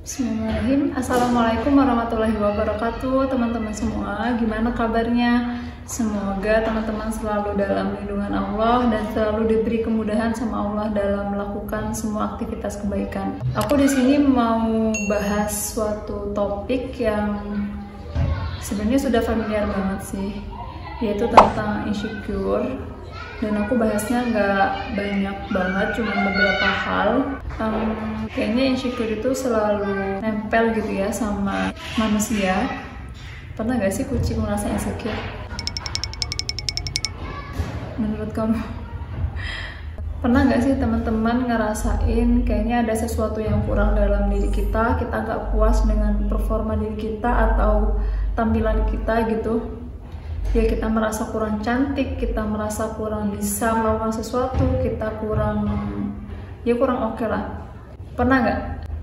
Bismillahirrahmanirrahim. Assalamualaikum warahmatullahi wabarakatuh, teman-teman semua. Gimana kabarnya? Semoga teman-teman selalu dalam lindungan Allah dan selalu diberi kemudahan sama Allah dalam melakukan semua aktivitas kebaikan. Aku di sini mau bahas suatu topik yang sebenarnya sudah familiar banget sih, yaitu tentang insecure. Dan aku bahasnya nggak banyak banget, cuma beberapa hal. Kayaknya insecure itu selalu nempel gitu ya sama manusia. Pernah nggak sih kucing merasa insecure? Menurut kamu? Pernah nggak sih teman-teman ngerasain kayaknya ada sesuatu yang kurang dalam diri kita nggak puas dengan performa diri kita atau tampilan kita gitu? Ya, kita merasa kurang cantik, kita merasa kurang bisa melakukan sesuatu, kita kurang oke lah. Pernah nggak?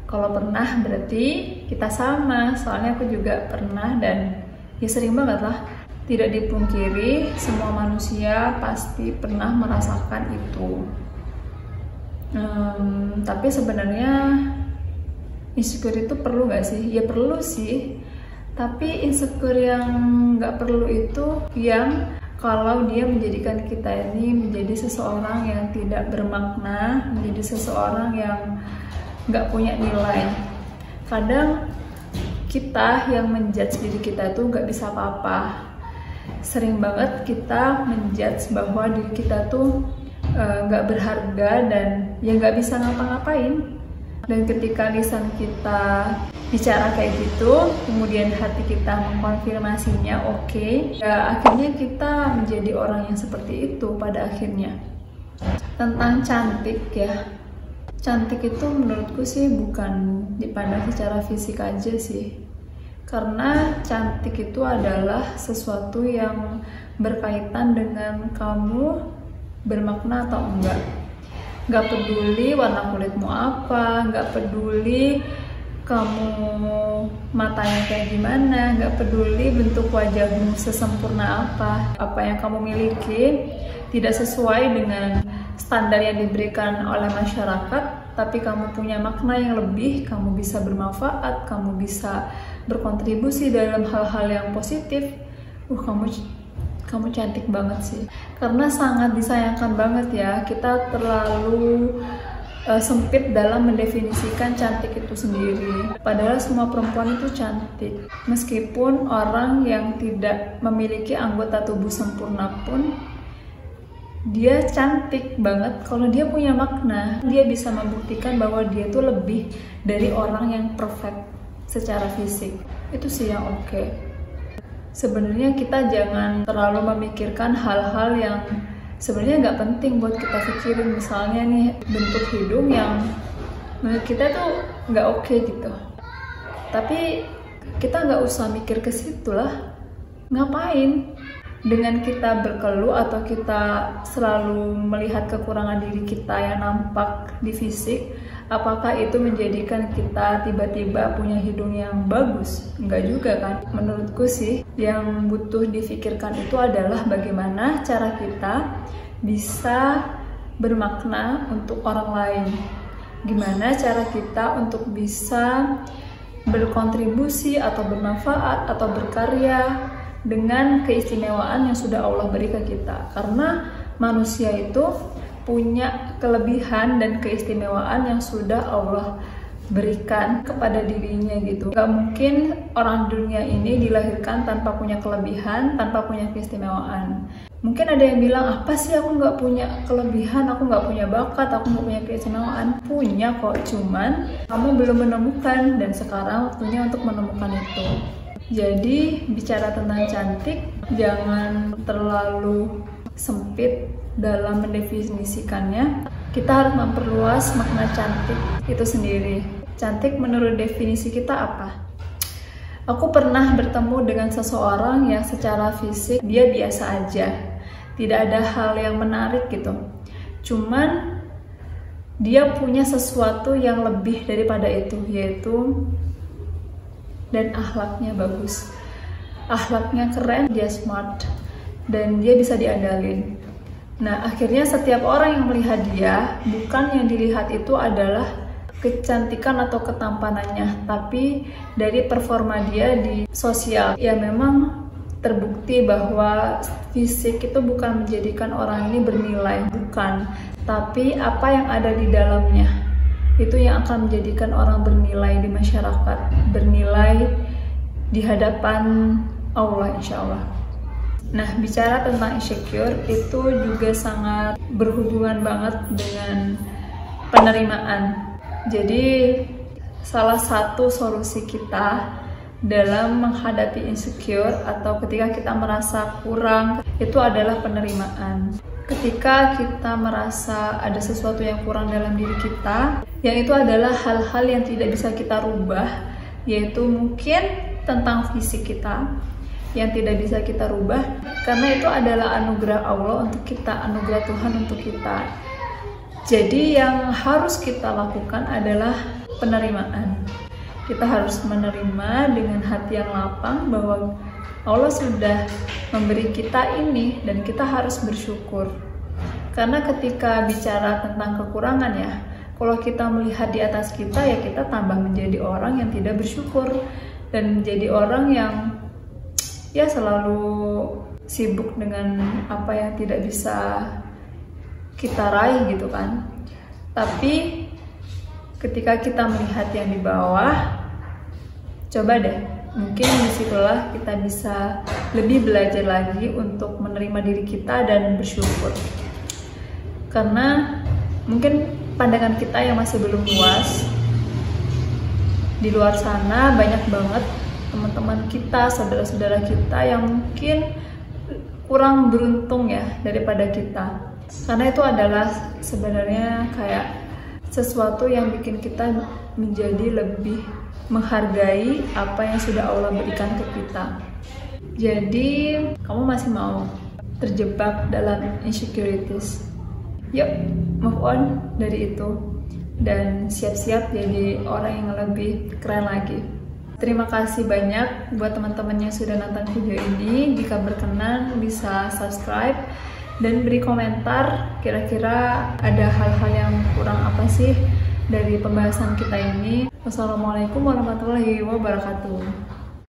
Kalau pernah berarti kita sama, soalnya aku juga pernah dan ya sering banget lah. Tidak dipungkiri, semua manusia pasti pernah merasakan itu. Tapi sebenarnya insecure itu perlu nggak sih? Ya perlu sih. Tapi insecure yang nggak perlu itu yang kalau dia menjadikan kita ini menjadi seseorang yang tidak bermakna, menjadi seseorang yang nggak punya nilai. Kadang kita yang menjudge diri kita tuh nggak bisa apa-apa. Sering banget kita menjudge bahwa diri kita tuh nggak berharga dan ya nggak bisa ngapa-ngapain. Dan ketika lisan kita bicara kayak gitu, kemudian hati kita mengkonfirmasinya oke, ya akhirnya kita menjadi orang yang seperti itu pada akhirnya. Tentang cantik ya, cantik itu menurutku sih bukan dipandang secara fisik aja sih, karena cantik itu adalah sesuatu yang berkaitan dengan kamu bermakna atau enggak. Gak peduli warna kulitmu apa, gak peduli kamu matanya kayak gimana, gak peduli bentuk wajahmu sesempurna apa yang kamu miliki tidak sesuai dengan standar yang diberikan oleh masyarakat, tapi kamu punya makna yang lebih, kamu bisa bermanfaat, kamu bisa berkontribusi dalam hal-hal yang positif. Kamu cantik banget sih, karena sangat disayangkan banget ya kita terlalu sempit dalam mendefinisikan cantik itu sendiri. Padahal semua perempuan itu cantik, meskipun orang yang tidak memiliki anggota tubuh sempurna pun dia cantik banget kalau dia punya makna. Dia bisa membuktikan bahwa dia tuh lebih dari orang yang perfect secara fisik. Itu sih yang oke. Sebenarnya kita jangan terlalu memikirkan hal-hal yang sebenarnya nggak penting buat kita pikirin. Misalnya nih bentuk hidung yang menurut kita tuh nggak oke gitu, tapi kita nggak usah mikir ke situ lah. Ngapain dengan kita berkeluh atau kita selalu melihat kekurangan diri kita yang nampak di fisik? Apakah itu menjadikan kita tiba-tiba punya hidung yang bagus? Enggak juga kan? Menurutku sih yang butuh difikirkan itu adalah bagaimana cara kita bisa bermakna untuk orang lain. Gimana cara kita untuk bisa berkontribusi atau bermanfaat atau berkarya dengan keistimewaan yang sudah Allah beri ke kita. Karena manusia itu punya kelebihan dan keistimewaan yang sudah Allah berikan kepada dirinya gitu. Gak mungkin orang dunia ini dilahirkan tanpa punya kelebihan, tanpa punya keistimewaan. Mungkin ada yang bilang, apa sih aku gak punya kelebihan, aku gak punya bakat, aku gak punya keistimewaan. Punya kok, cuman kamu belum menemukan, dan sekarang waktunya untuk menemukan itu. Jadi bicara tentang cantik, jangan terlalu sempit dalam mendefinisikannya. Kita harus memperluas makna cantik itu sendiri. Cantik menurut definisi kita apa? Aku pernah bertemu dengan seseorang yang secara fisik dia biasa aja, tidak ada hal yang menarik gitu, cuman dia punya sesuatu yang lebih daripada itu, yaitu dan akhlaknya bagus, akhlaknya keren, dia smart, dan dia bisa diandalin. Nah, akhirnya setiap orang yang melihat dia, bukan yang dilihat itu adalah kecantikan atau ketampanannya, tapi dari performa dia di sosial. Ya memang terbukti bahwa fisik itu bukan menjadikan orang ini bernilai, bukan. Tapi apa yang ada di dalamnya, itu yang akan menjadikan orang bernilai di masyarakat, bernilai di hadapan Allah insya Allah. Nah, bicara tentang insecure itu juga sangat berhubungan banget dengan penerimaan. Jadi salah satu solusi kita dalam menghadapi insecure atau ketika kita merasa kurang itu adalah penerimaan. Ketika kita merasa ada sesuatu yang kurang dalam diri kita, yang itu adalah hal-hal yang tidak bisa kita rubah, yaitu mungkin tentang fisik kita yang tidak bisa kita rubah, karena itu adalah anugerah Allah untuk kita, anugerah Tuhan untuk kita. Jadi yang harus kita lakukan adalah penerimaan. Kita harus menerima dengan hati yang lapang bahwa Allah sudah memberi kita ini dan kita harus bersyukur. Karena ketika bicara tentang kekurangan ya, kalau kita melihat di atas kita ya kita tambah menjadi orang yang tidak bersyukur dan menjadi orang yang ya selalu sibuk dengan apa yang tidak bisa kita raih gitu kan. Tapi ketika kita melihat yang di bawah, coba deh, mungkin disitulah kita bisa lebih belajar lagi untuk menerima diri kita dan bersyukur. Karena mungkin pandangan kita yang masih belum luas, di luar sana banyak banget teman-teman kita, saudara-saudara kita yang mungkin kurang beruntung ya daripada kita. Karena itu adalah sebenarnya kayak sesuatu yang bikin kita menjadi lebih menghargai apa yang sudah Allah berikan ke kita. Jadi kamu masih mau terjebak dalam insecurities? Yuk, move on dari itu dan siap-siap jadi orang yang lebih keren lagi. Terima kasih banyak buat teman-teman yang sudah nonton video ini. Jika berkenan bisa subscribe dan beri komentar kira-kira ada hal-hal yang kurang apa sih dari pembahasan kita ini. Wassalamualaikum warahmatullahi wabarakatuh.